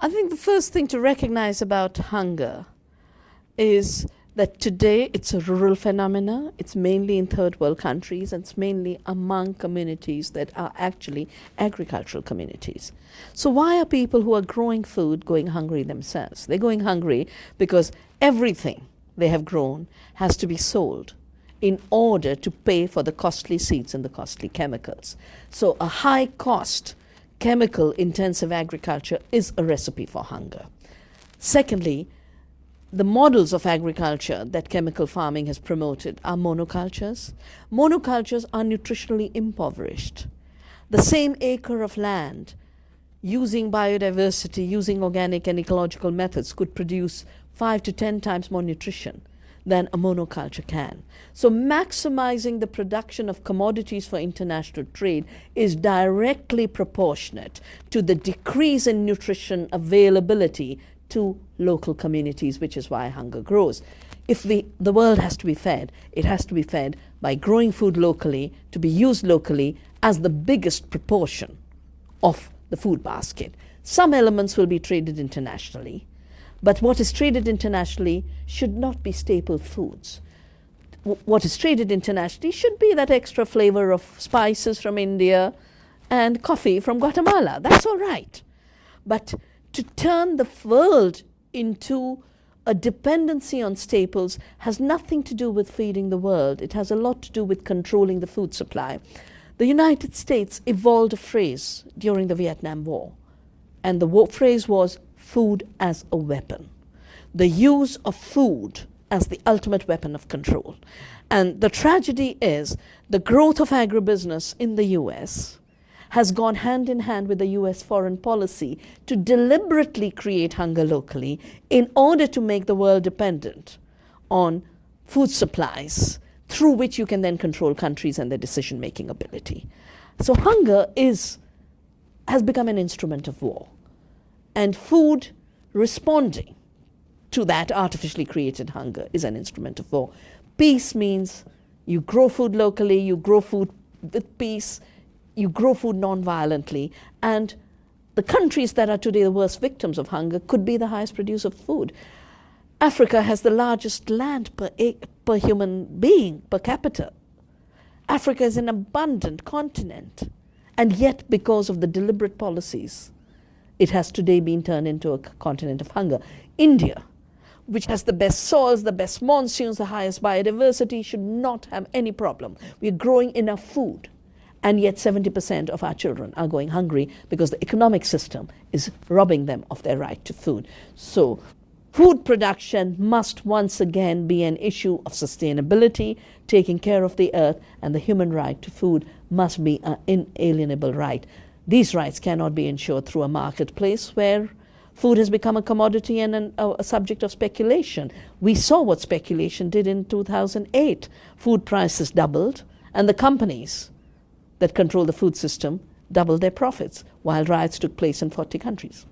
I think the first thing to recognize about hunger is that today it's a rural phenomena. It's mainly in third world countries, and it's mainly among communities that are actually agricultural communities. So why are people who are growing food going hungry themselves? They're going hungry because everything they have grown has to be sold in order to pay for the costly seeds and the costly chemicals. So a high cost chemical intensive agriculture is a recipe for hunger. Secondly, the models of agriculture that chemical farming has promoted are monocultures. Monocultures are nutritionally impoverished. The same acre of land, using biodiversity, using organic and ecological methods, could produce 5 to 10 times more nutrition than a monoculture can. So maximizing the production of commodities for international trade is directly proportionate to the decrease in nutrition availability to local communities, which is why hunger grows. If the world has to be fed, it has to be fed by growing food locally, to be used locally as the biggest proportion of the food basket. Some elements will be traded internationally, but what is traded internationally should not be staple foods. What is traded internationally should be that extra flavor of spices from India and coffee from Guatemala. That's all right. But to turn the world into a dependency on staples has nothing to do with feeding the world. It has a lot to do with controlling the food supply. The United States evolved a phrase during the Vietnam War, and the phrase was food as a weapon. The use of food as the ultimate weapon of control. And the tragedy is the growth of agribusiness in the US has gone hand in hand with the US foreign policy to deliberately create hunger locally in order to make the world dependent on food supplies through which you can then control countries and their decision-making ability. So hunger has become an instrument of war. And food responding to that artificially created hunger is an instrument of war. Peace means you grow food locally, you grow food with peace, you grow food non-violently, and the countries that are today the worst victims of hunger could be the highest producer of food. Africa has the largest land per human being, per capita. Africa is an abundant continent, and yet because of the deliberate policies, it has today been turned into a continent of hunger. India, which has the best soils, the best monsoons, the highest biodiversity, should not have any problem. We are growing enough food, and yet 70% of our children are going hungry because the economic system is robbing them of their right to food. So food production must once again be an issue of sustainability, taking care of the earth, and the human right to food must be an inalienable right. These rights cannot be ensured through a marketplace where food has become a commodity and a subject of speculation. We saw what speculation did in 2008. Food prices doubled, and the companies that control the food system doubled their profits, while riots took place in 40 countries.